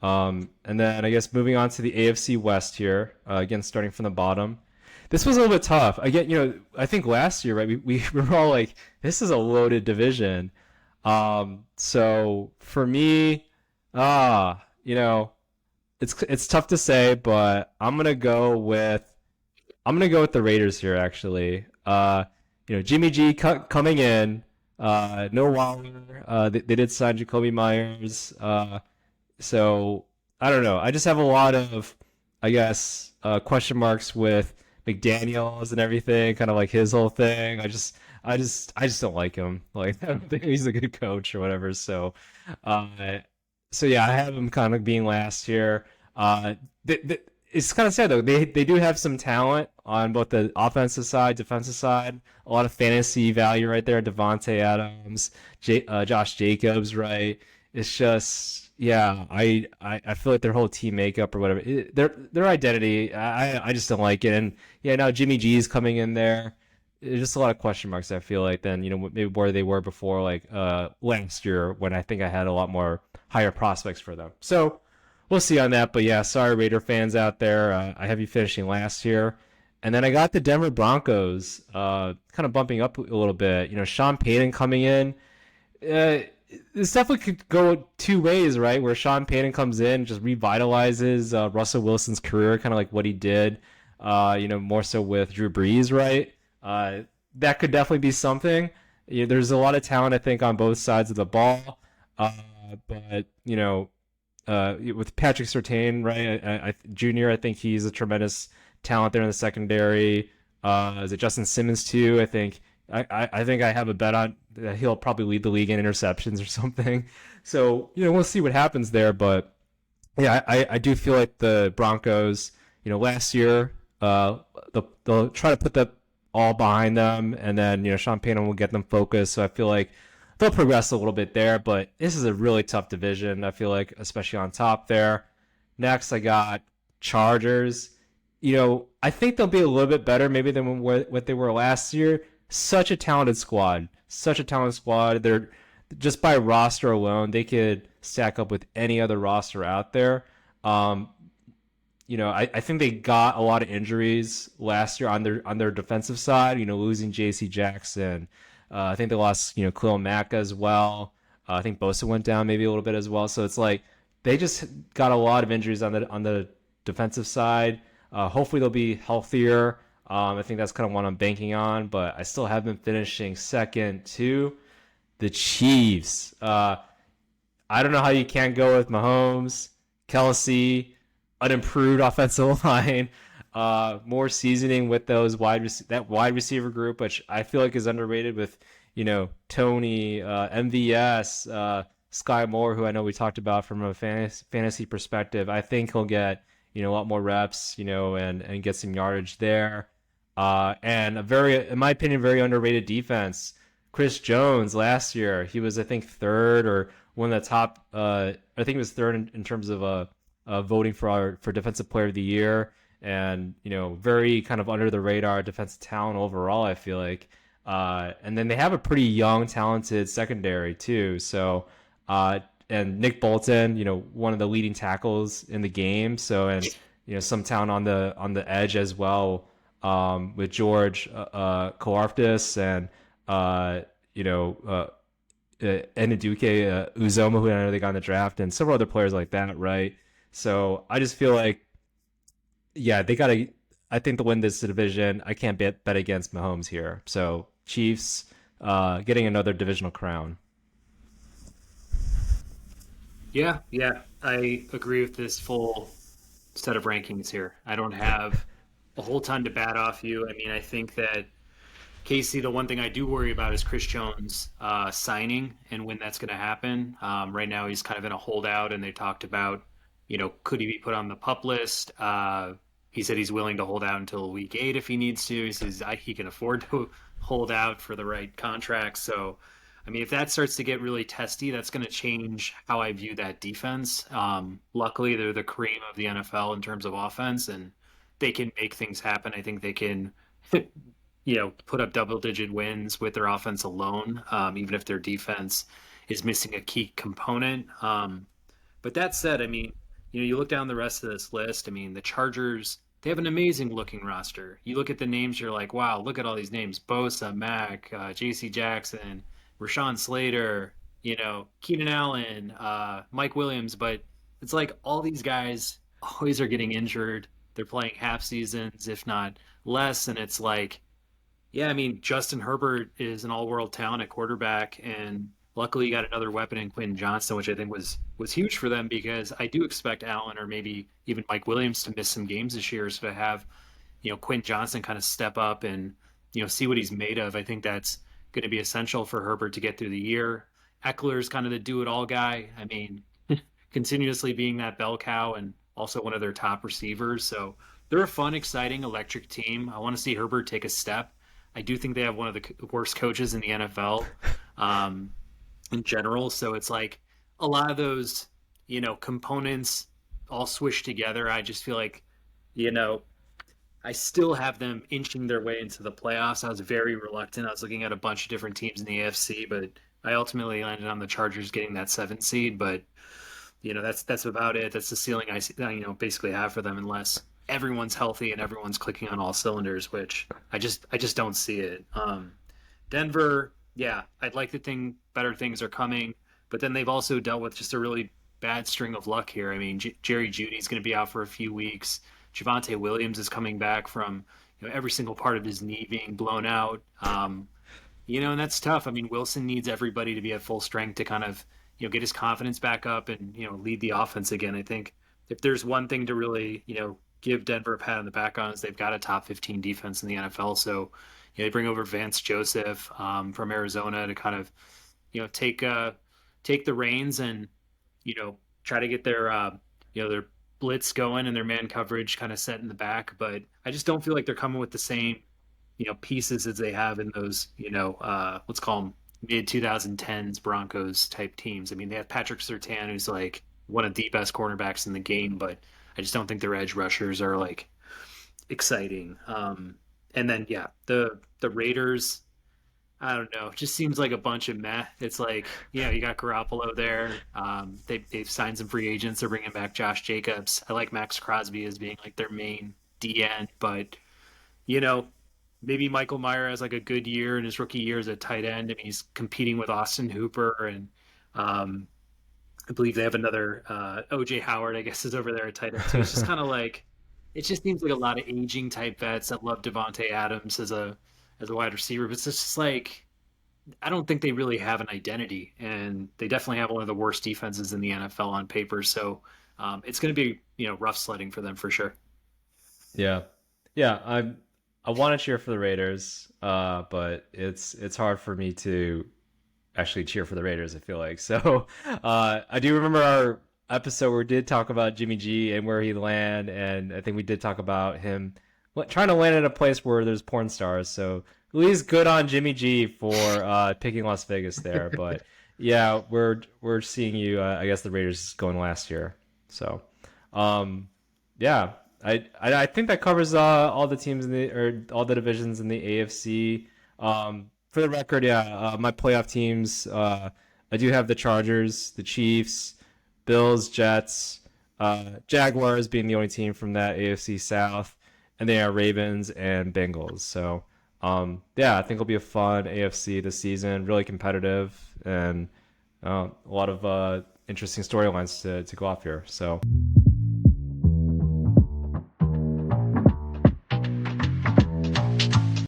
And then I guess moving on to the AFC West here, again starting from the bottom. This was a little bit tough. Again, I think last year, right, we were all like, this is a loaded division. So for me, you know, it's tough to say, but I'm gonna go with the Raiders here actually. Jimmy G coming in, no Waller. They did sign Jacoby Myers. So I don't know. I just have a lot of, I guess, question marks with McDaniels and everything, kind of like his whole thing. I just don't like him. Like I don't think he's a good coach or whatever. Uh, so yeah, I have him kind of being last here. It's kind of sad though. They do have some talent on both the offensive side, defensive side. A lot of fantasy value right there. Devontae Adams, Josh Jacobs, right? It's just yeah. I feel like their whole team makeup or whatever, their identity. I just don't like it. And yeah, now Jimmy G is coming in there. There's just a lot of question marks. I feel like than maybe where they were before, like last year when I think I had a lot more higher prospects for them. So we'll see on that. But yeah, sorry Raider fans out there. I have you finishing last year. And then I got the Denver Broncos, kind of bumping up a little bit. Sean Payton coming in. This definitely could go two ways, right? Where Sean Payton comes in, just revitalizes Russell Wilson's career, kind of like what he did, more so with Drew Brees, right? That could definitely be something. There's a lot of talent, I think, on both sides of the ball. But with Patrick Surtain, right? Junior, I think he's a tremendous talent there in the secondary. Is it Justin Simmons too? I think I have a bet on that he'll probably lead the league in interceptions or something. So we'll see what happens there. But yeah, I do feel like the Broncos, last year, they'll try to put that all behind them, and then Sean Payton will get them focused. So I feel like they'll progress a little bit there. But this is a really tough division. I feel like, especially on top there. Next, I got Chargers. I think they'll be a little bit better maybe than what they were last year. Such a talented squad. Such a talented squad. They're just by roster alone, they could stack up with any other roster out there. Um, I think they got a lot of injuries last year on their defensive side. Losing J.C. Jackson. I think they lost Khalil Mack as well. I think Bosa went down maybe a little bit as well. So it's like they just got a lot of injuries on the defensive side. Hopefully they'll be healthier. I think that's kind of what I'm banking on, but I still have been finishing second to the Chiefs. I don't know how you can't go with Mahomes, Kelsey, an improved offensive line, more seasoning with that wide receiver group, which I feel like is underrated with Tony, MVS, Sky Moore, who I know we talked about from a fantasy perspective. I think he'll get a lot more reps, and get some yardage there. And in my opinion, very underrated defense. Chris Jones last year, he was I think third or one of the top. I think he was third in terms of voting for defensive player of the year, and very kind of under the radar defensive talent overall. I feel like, and then they have a pretty young, talented secondary too. So, and Nick Bolton, one of the leading tackles in the game. So, and some talent on the edge as well, with George Karlaftis and Eneduke Uzoma, who I know they got in the draft, and several other players like that, right? So I just feel like, yeah, they got to. I think to win this division, I can't bet against Mahomes here. So Chiefs, getting another divisional crown. Yeah, yeah, I agree with this full set of rankings here. I don't have a whole ton to bat off you. I mean, I think that Casey, the one thing I do worry about is Chris Jones signing and when that's going to happen. Right now, he's kind of in a holdout, and they talked about, could he be put on the pup list? He said he's willing to hold out until week 8 if he needs to. He says he can afford to hold out for the right contract. So, I mean, if that starts to get really testy, that's going to change how I view that defense. Luckily, they're the cream of the NFL in terms of offense, and they can make things happen. I think they can, put up double-digit wins with their offense alone, even if their defense is missing a key component. But that said, I mean, you look down the rest of this list. I mean, the Chargers, they have an amazing looking roster. You look at the names, you're like, wow, look at all these names: Bosa, Mack, J.C. Jackson, Rashawn Slater, Keenan Allen, Mike Williams. But it's like all these guys always are getting injured. They're playing half seasons, if not less, and it's like, yeah, I mean, Justin Herbert is an all-world talent at quarterback, and luckily you got another weapon in Quentin Johnston, which I think was huge for them because I do expect Allen or maybe even Mike Williams to miss some games this year. So to have, Quentin Johnston kind of step up and, see what he's made of, I think that's going to be essential for Herbert to get through the year. Eckler's kind of the do-it-all guy. I mean, continuously being that bell cow and also one of their top receivers. So they're a fun, exciting, electric team. I want to see Herbert take a step. I do think they have one of the worst coaches in the NFL in general. So it's like a lot of those, components all swished together. I just feel like, you know, I still have them inching their way into the playoffs. I was very reluctant. I was looking at a bunch of different teams in the AFC, but I ultimately landed on the Chargers getting that seventh seed. But that's about it. That's the ceiling basically have for them unless everyone's healthy and everyone's clicking on all cylinders, which I just don't see it. Denver, yeah, I'd like to think better things are coming, but then they've also dealt with just a really bad string of luck here. I mean, Jerry Judy's going to be out for a few weeks. Javonte Williams is coming back from every single part of his knee being blown out. And that's tough. I mean, Wilson needs everybody to be at full strength to kind of get his confidence back up and lead the offense again. I think if there's one thing to really give Denver a pat on the back on is they've got a top 15 defense in the NFL. So they bring over Vance Joseph from Arizona to kind of take the reins and try to get their blitz going and their man coverage kind of set in the back. But I just don't feel like they're coming with the same pieces as they have in those let's call them mid 2010s Broncos type teams. I mean, they have Patrick Surtain, who's like one of the best cornerbacks in the game, but I just don't think their edge rushers are like exciting. And then yeah, the Raiders, I don't know, it just seems like a bunch of meh. It's like, you got Garoppolo there. They've signed some free agents. They're bringing back Josh Jacobs. I like Max Crosby as being like their main DN, but you know, maybe Michael Meyer has like a good year in his rookie year as a tight end. I mean, he's competing with Austin Hooper and I believe they have another OJ Howard, I guess, is over there at tight end. So it's just kind of like it just seems like a lot of aging type vets that love Devontae Adams as a wide receiver. But it's just like I don't think they really have an identity, and they definitely have one of the worst defenses in the NFL on paper. So it's going to be rough sledding for them for sure. Yeah, yeah. I want to cheer for the Raiders, but it's hard for me to actually cheer for the Raiders, I feel like. So I do remember our episode where we did talk about Jimmy G and where he'd land, and I think we did talk about him trying to land in a place where there's porn stars. So at least good on Jimmy G for picking Las Vegas there. But yeah, we're seeing you. I guess the Raiders going last year. So yeah, I think that covers all the teams or all the divisions in the AFC. For the record, yeah, my playoff teams, I do have the Chargers, the Chiefs, Bills, Jets, Jaguars being the only team from that AFC South, and they are Ravens and Bengals. So, yeah, I think it'll be a fun AFC this season, really competitive, and a lot of interesting storylines to go off here. So.